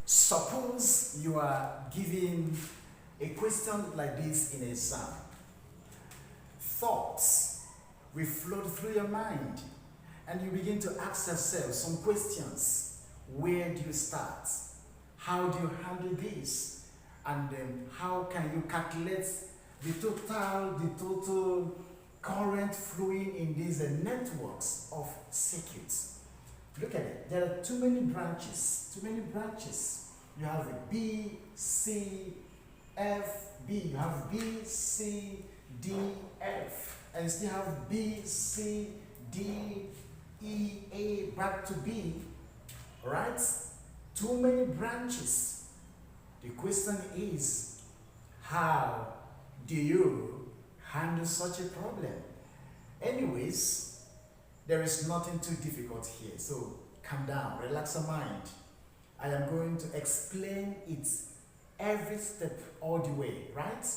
Suppose you are given a question like this in an exam. Thoughts will float through your mind and you begin to ask yourself some questions. Where do you start? How do you handle this? And how can you calculate the total current flowing in these networks of circuits? Look at it. There are too many branches. You have a B, C, F, B. You have B, C, D, F. And you still have B, C, D, E, A, back to B. Right? Too many branches. The question is, how do you handle such a problem? Anyways, there is nothing too difficult here, so calm down, relax your mind. I am going to explain it every step all the way, right?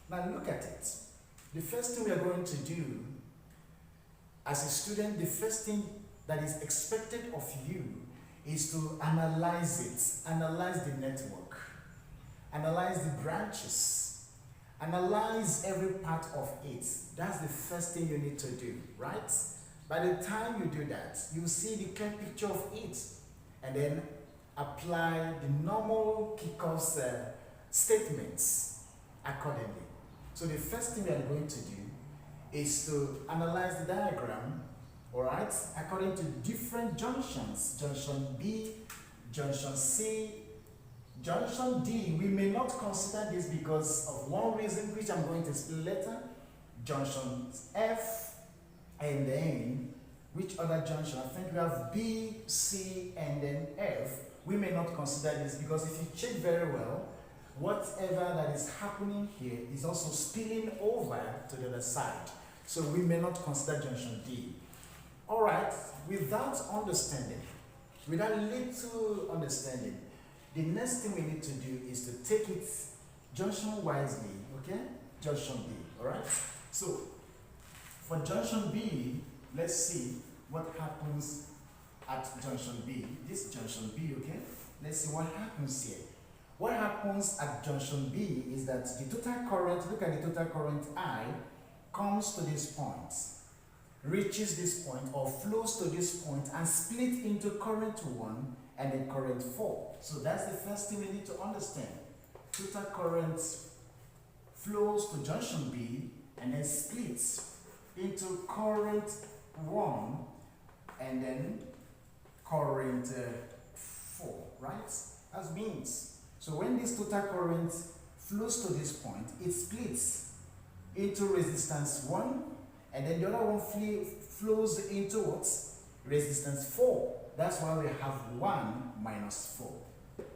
Now look at it. The first thing we are going to do as a student, the first thing that is expected of you is to analyze it, analyze the network, analyze the branches, analyze every part of it. That's the first thing you need to do, right? By the time you do that, you see the clear picture of it and then apply the normal Kirchhoff's statements accordingly. So the first thing we are going to do is to analyze the diagram, all right, according to different junctions. Junction B, junction C, junction D. We may not consider this because of one reason which I'm going to explain later. Junction F, and then which other junction? I think we have B, C, and then F. We may not consider this because if you check very well, whatever that is happening here is also spilling over to the other side. So we may not consider junction D. All right, without understanding, without little understanding, the next thing we need to do is to take it junction wisely, okay? Junction B, all right? So for junction B, let's see what happens at junction B. This junction B, okay? Let's see what happens here. What happens at junction B is that the total current, look at the total current I, comes to this point, reaches this point or flows to this point and split into current 1 and then current 4. So that's the first thing we need to understand. Total current flows to junction B and then splits into current 1 and then current 4, right? That means, so when this total current flows to this point, it splits into resistance 1 and then the other one flows into what? Resistance 4. That's why we have 1 minus 4.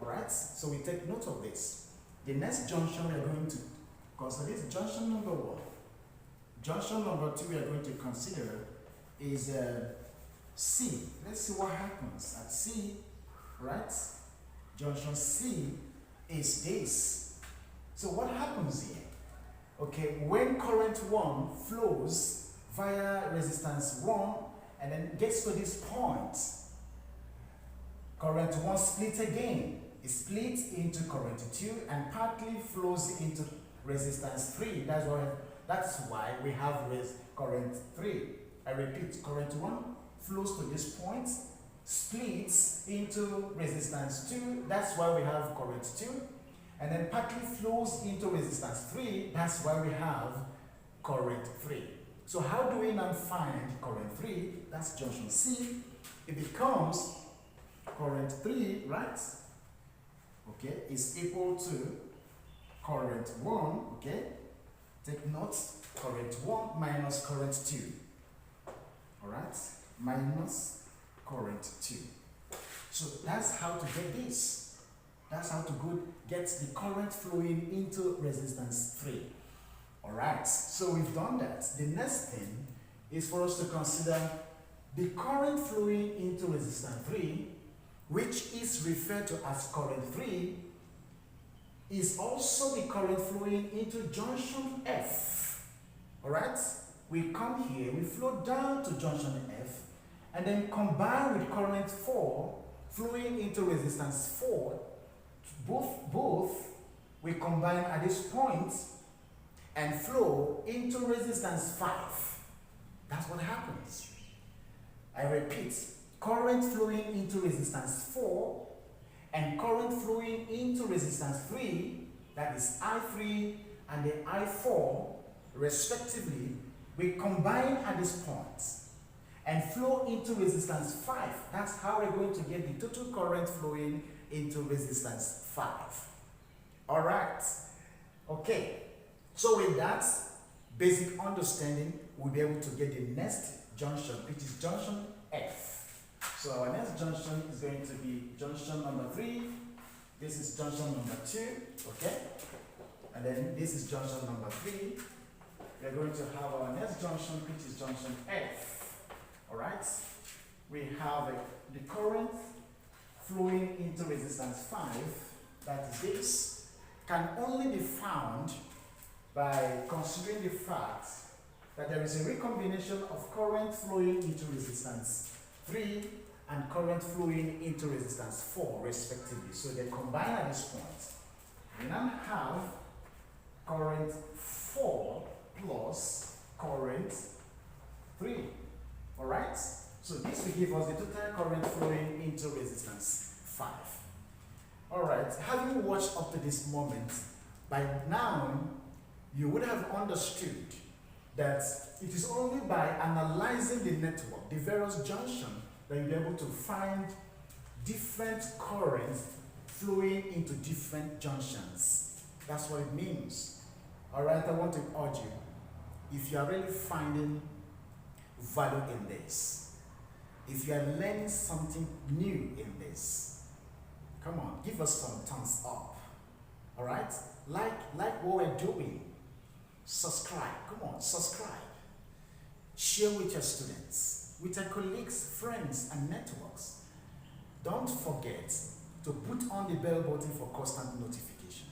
Alright? So we take note of this. The next junction we are going to consider is junction number 1. Junction number 2 we are going to consider is C. Let's see what happens at C, right? Junction C is this. So what happens here? Okay, when current 1 flows via resistance 1 and then gets to this point, current 1 splits again. It splits into current 2 and partly flows into resistance 3. That's why we have current 3. I repeat, current 1 flows to this point, splits into resistance 2. That's why we have current 2. And then partly flows into resistance 3. That's why we have current 3. So how do we now find current 3? That's junction C. It becomes current 3, right? Okay, is equal to current 1, okay? Take note, current 1 minus current 2. Alright? Minus current 2. So that's how to get this. That's how to get the current flowing into resistance 3. Alright, so we've done that. The next thing is for us to consider the current flowing into resistance 3, which is referred to as current 3, is also the current flowing into junction F. Alright? We come here, we flow down to junction F, and then combine with current 4 flowing into resistance 4, both will combine at this point and flow into resistance 5. That's what happens. I repeat, current flowing into resistance 4 and current flowing into resistance 3, that is I3 and the I4 respectively, will combine at this point and flow into resistance 5. That's how we're going to get the total current flowing into resistance 5. All right. Okay. So with that basic understanding, we'll be able to get the next junction, which is junction F. So our next junction is going to be junction number 3. This is junction number 2. Okay. And then this is junction number 3. We're going to have our next junction, which is junction F. All right. We have the current flowing into resistance 5, that is this, can only be found by considering the fact that there is a recombination of current flowing into resistance 3 and current flowing into resistance 4 respectively. So they combine at this point. We now have current 4 plus current 3. Alright? So this will give us the total current flowing into resistance 5. Alright, having watched up to this moment, by now you would have understood that it is only by analyzing the network, the various junctions, that you'll be able to find different currents flowing into different junctions. That's what it means. Alright, I want to urge you, if you are really finding value in this, if you are learning something new in this, come on, give us some thumbs up. Alright? Like what we're doing. Subscribe. Come on, subscribe. Share with your students, with your colleagues, friends, and networks. Don't forget to put on the bell button for constant notification.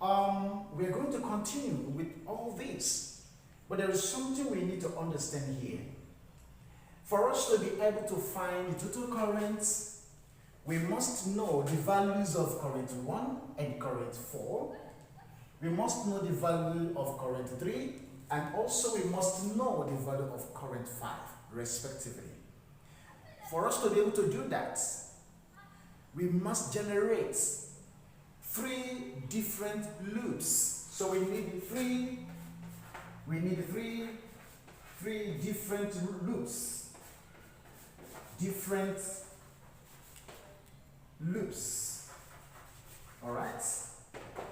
We're going to continue with all this, but there is something we need to understand here. For us to be able to find the total currents, we must know the values of current 1 and current 4. We must know the value of current 3, and also we must know the value of current 5, respectively. For us to be able to do that, we must generate 3 different loops. So we need three different loops. Different loops. Alright?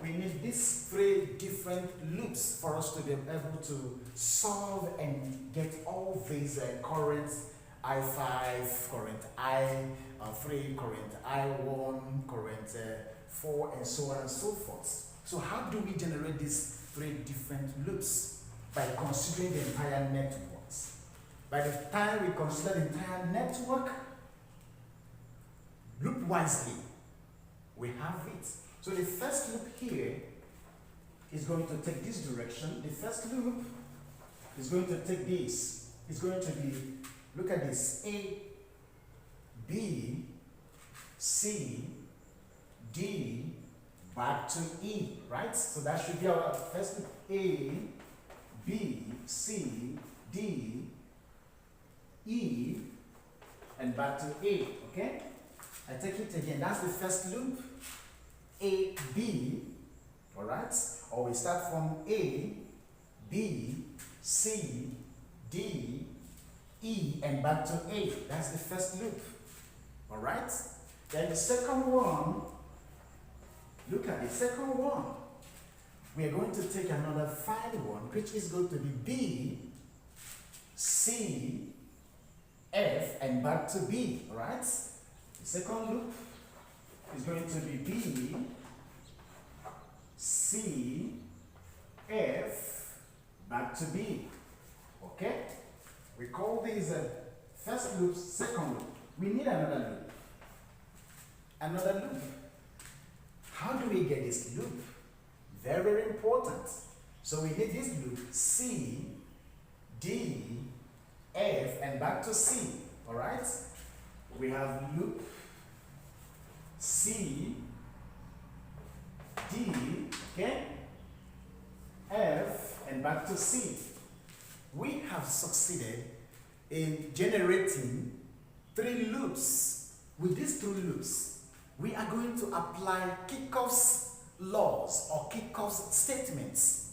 We need these 3 different loops for us to be able to solve and get all these currents, I5, current I3, current I1, current 4, and so on and so forth. So how do we generate these 3 different loops? By considering the entire networks. By the time we consider the entire network, loop wisely, we have it. So the first loop here is going to take this direction. The first loop is going to take this. It's going to be, look at this, A, B, C, D, back to E, right? So that should be our first loop. A, B, C, D, E, and back to A, okay? I take it again. That's the first loop. A, B, all right? Or we start from A, B, C, D, E, and back to A. That's the first loop, all right? Then the second one, look at the second one. We are going to take another final one, which is going to be B, C, F, and back to B, all right? The second loop is going to be B, C, F, back to B. Okay? We call these first loop, second loop. We need another loop. Another loop. How do we get this loop? Very, very important. So we need this loop C, D, F, and back to C. Alright? We have loop C, back to C. We have succeeded in generating 3 loops. With these 3 loops, we are going to apply Kirchhoff's laws or Kirchhoff's statements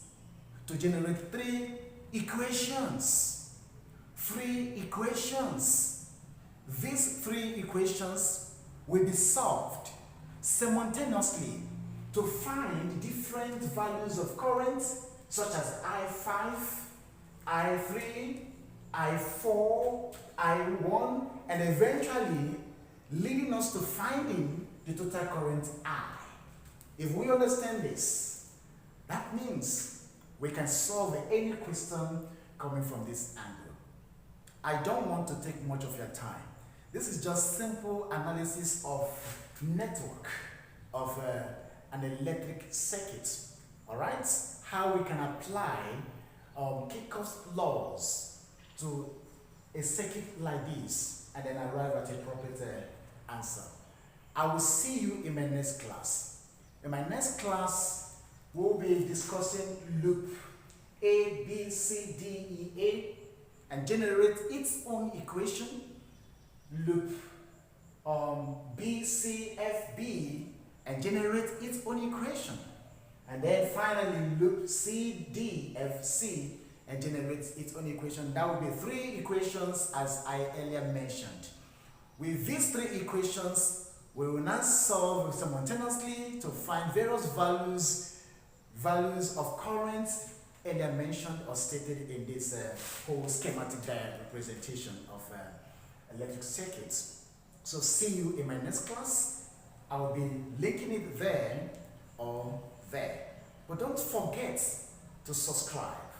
to generate 3 equations. 3 equations. These 3 equations will be solved simultaneously to find different values of current, such as I5, I3, I4, I1, and eventually leading us to finding the total current I. If we understand this, that means we can solve any question coming from this angle. I don't want to take much of your time. This is just simple analysis of network of an electric circuit. All right? How we can apply Kirchhoff's laws to a circuit like this and then arrive at a appropriate answer. I will see you in my next class. In my next class, we'll be discussing loop ABCDEA and generate its own equation, loop BCFB and generate its own equation, and then finally loop CDFC and generate its own equation. That will be 3 equations as I earlier mentioned. With these 3 equations, we will now solve simultaneously to find various values of current earlier mentioned or stated in this whole schematic diagram representation of electric circuits. So see you in my next class. I will be linking it there or there. But don't forget to subscribe.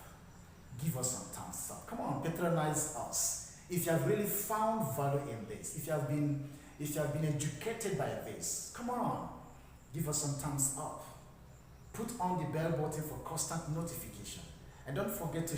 Give us some thumbs up. Come on, patronize us. If you have really found value in this, if you have been educated by this, come on, give us some thumbs up. Put on the bell button for constant notification. And don't forget to